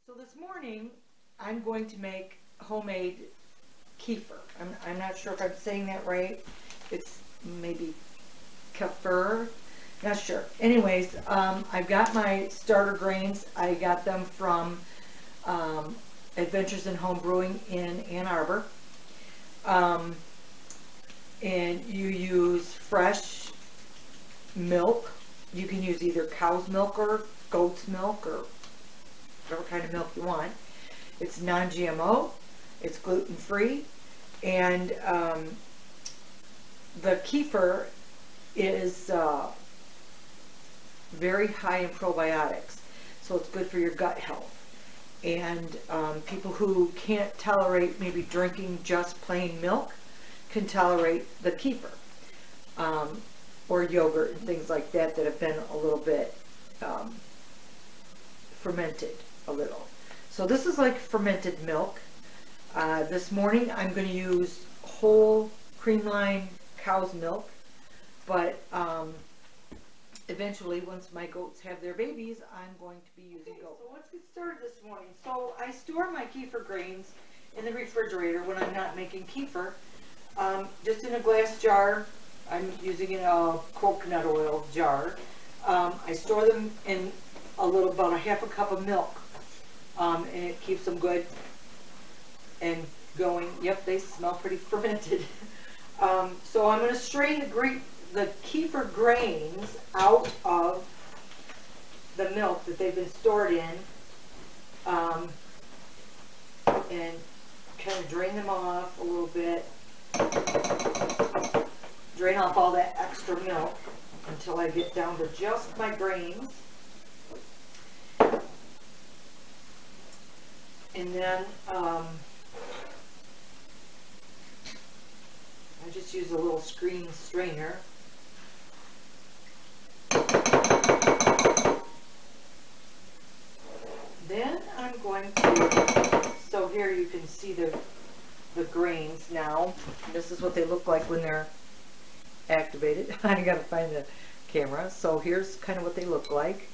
So this morning, I'm going to make homemade kefir. I'm not sure if I'm saying that right. It's maybe kefir, not sure. Anyways, I've got my starter grains. I got them from Adventures in Home Brewing in Ann Arbor. And you use fresh milk. You can use either cow's milk or goat's milk or whatever kind of milk you want. It's non-GMO, it's gluten-free, and the kefir is very high in probiotics, so it's good for your gut health. And people who can't tolerate maybe drinking just plain milk can tolerate the kefir, or yogurt and things like that that have been a little bit fermented a little. So this is like fermented milk. This morning I'm going to use whole creamline cow's milk, but eventually once my goats have their babies, I'm going to be using goat. So let's get started this morning. So I store my kefir grains in the refrigerator when I'm not making kefir, just in a glass jar. I'm using a coconut oil jar. I store them in about a half a cup of milk, and it keeps them good and going. Yep, they smell pretty fermented. So I'm going to strain the kefir grains out of the milk that they've been stored in, and kind of drain them off a little bit. Drain off all that extra milk until I get down to just my grains. And then I just use a little screen strainer. Then I'm going to, so here you can see the grains now. This is what they look like when they're activated. I gotta find the camera. So here's kind of what they look like.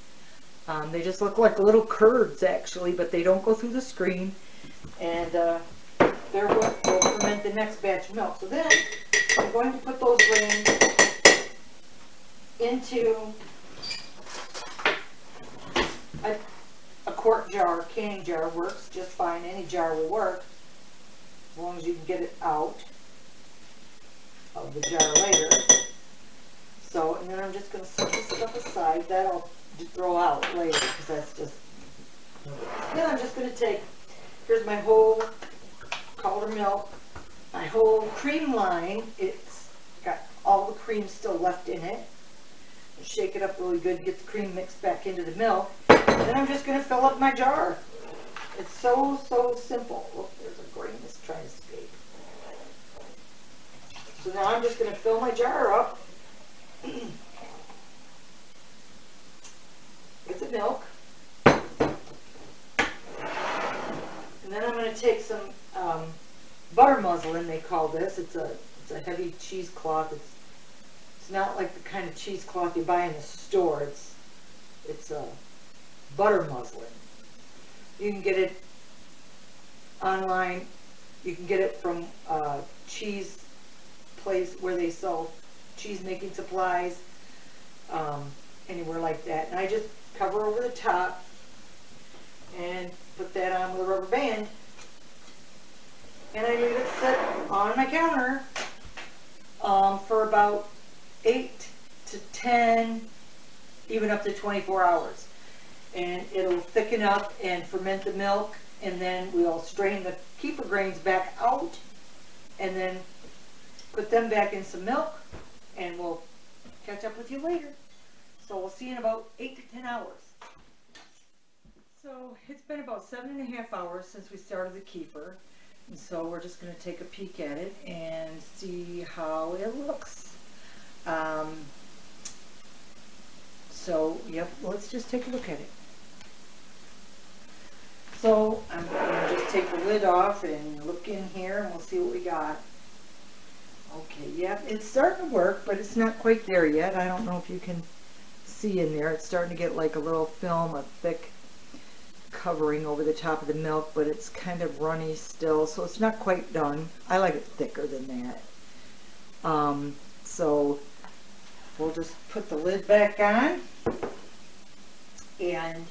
They just look like little curds actually, but they don't go through the screen, and they're what will ferment the next batch of milk. So then I'm going to put those grains into a quart jar. Canning jar works just fine. Any jar will work as long as you can get it out of the jar later. So, and then I'm just going to set this stuff aside. That'll throw out later because that's just. Then I'm just going to take, here's my whole cowder milk, my whole cream line. It's got all the cream still left in it. Shake it up really good, get the cream mixed back into the milk. Then I'm just going to fill up my jar. It's so simple. Look, there's a grain that's trying to escape. So now I'm just going to fill my jar up with the milk. And then I'm going to take some butter muslin, they call this. It's a heavy cheesecloth. It's not like the kind of cheesecloth you buy in the store. It's a butter muslin. You can get it online. You can get it from cheese place where they sell cheese making supplies, anywhere like that. And I just cover over the top and put that on with a rubber band, and I leave it sit on my counter for about 8 to 10, even up to 24 hours. And it'll thicken up and ferment the milk, and then we'll strain the kefir grains back out and then put them back in some milk, and we'll catch up with you later. So we'll see in about 8 to 10 hours. So it's been about 7.5 hours since we started the kefir, and so we're just going to take a peek at it and see how it looks. So yep, let's just take a look at it. So I'm going to just take the lid off and look in here, and we'll see what we got. Okay, yeah, it's starting to work, but it's not quite there yet. I don't know if you can see in there. It's starting to get like a little film, a thick covering over the top of the milk, but it's kind of runny still, so it's not quite done. I like it thicker than that. So we'll just put the lid back on and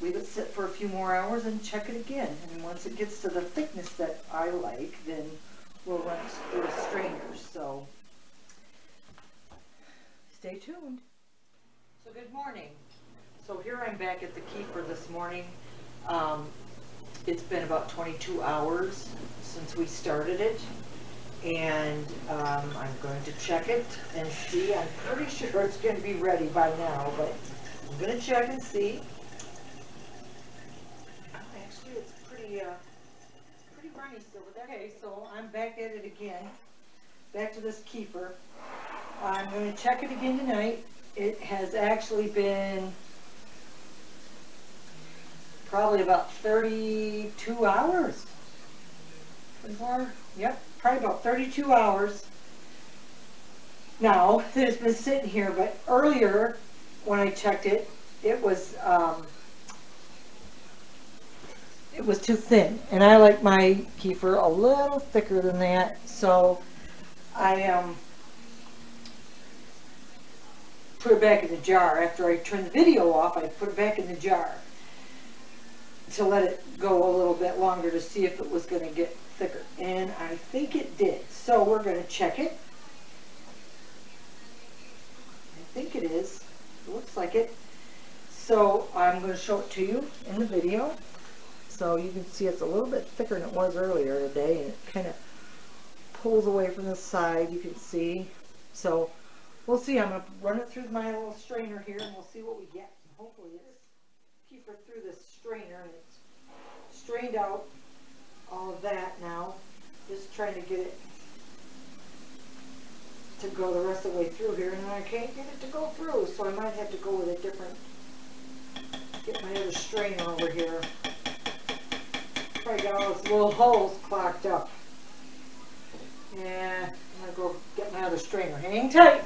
leave it sit for a few more hours and check it again. And once it gets to the thickness that I like, then we'll run it through a strainer. So stay tuned. So good morning. So here I'm back at the Kefir this morning. It's been about 22 hours since we started it. And I'm going to check it and see. I'm pretty sure it's going to be ready by now, but I'm going to check and see. Actually, it's pretty runny still. Okay, so I'm back at it again. Back to this Kefir. I'm going to check it again tonight. It has actually been probably about 32 hours. 24? Yep, probably about 32 hours. Now, it's been sitting here, but earlier when I checked it, it was too thin. And I like my Kefir a little thicker than that, so I put it back in the jar. After I turned the video off, I put it back in the jar to let it go a little bit longer to see if it was going to get thicker. And I think it did. So we're going to check it. I think it is. It looks like it. So I'm going to show it to you in the video. So you can see it's a little bit thicker than it was earlier today, and it kind of pulls away from the side, you can see. So we'll see. I'm going to run it through my little strainer here, and we'll see what we get. Hopefully it's Kefir through this strainer, and it's strained out all of that now. Just trying to get it to go the rest of the way through here, and I can't get it to go through, so I might have to go with a different, get my other strainer over here. Probably got all those little holes clogged up. Yeah, I'm going to go get my other strainer. Hang tight.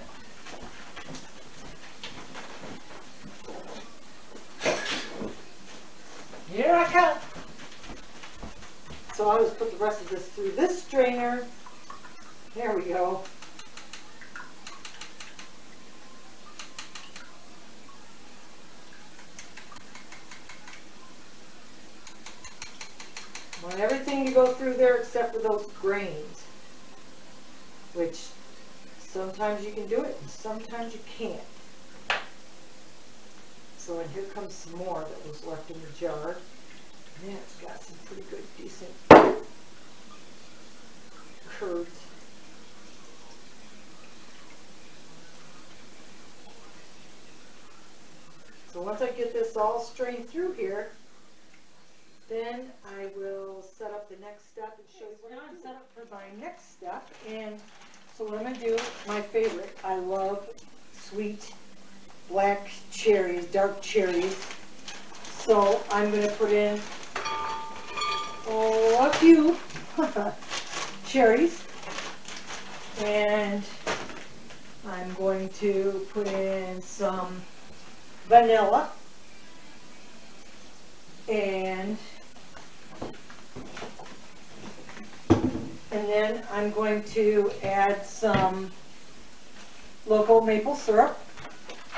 Here I come. So I'll just put the rest of this through this strainer. There we go. I want everything to go through there except for those grains, which sometimes you can do it and sometimes you can't. So, and here comes some more that was left in the jar. And it's got some pretty good, decent curds. So once I get this all strained through here, then I will set up the next step and show you what I'm set up for my next step. And so what I'm going to do, my favorite, I love sweet black cherries, dark cherries. So I'm going to put in a few cherries, and I'm going to put in some vanilla, and then I'm going to add some local maple syrup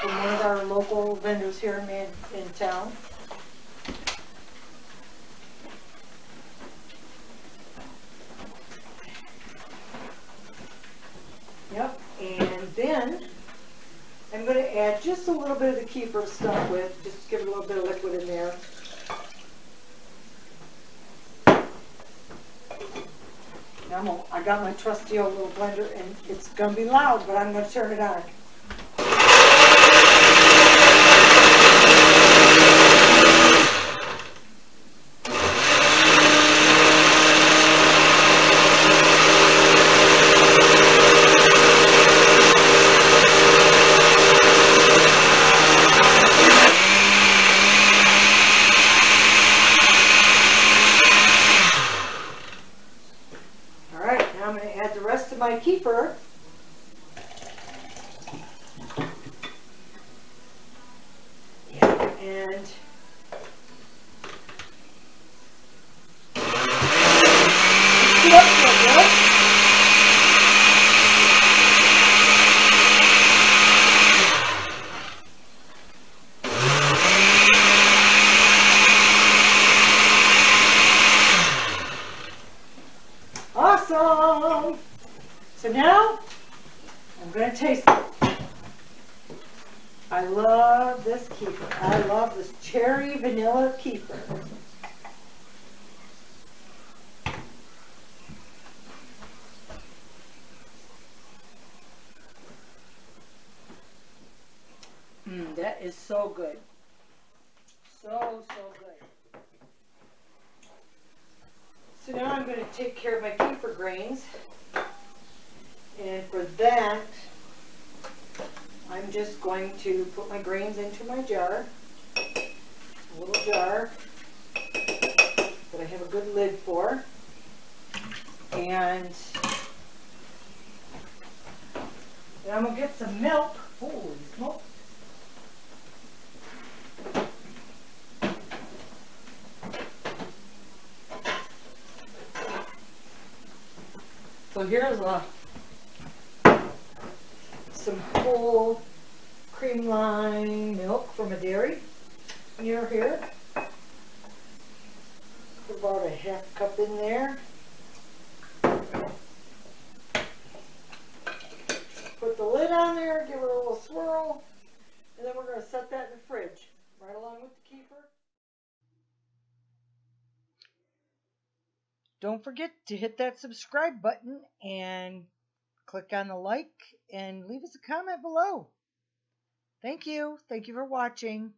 from one of our local vendors here in town. Yep, and then I'm going to add just a little bit of the Kefir to start with, just give it a little bit of liquid in there. Now I got my trusty old little blender, and it's going to be loud, but I'm going to turn it on. My Kefir, yeah, and I love this kefir. I love this cherry vanilla kefir. That is so good. So good. So now I'm going to take care of my kefir grains. And for that, I'm just going to put my grains into my jar. A little jar that I have a good lid for. And then I'm going to get some milk. Holy smoke. So here's some whole cream line milk from a dairy near here. Put about a half cup in there. Put the lid on there, give it a little swirl, and then we're going to set that in the fridge right along with the kefir. Don't forget to hit that subscribe button and click on the like and leave us a comment below. Thank you. Thank you for watching.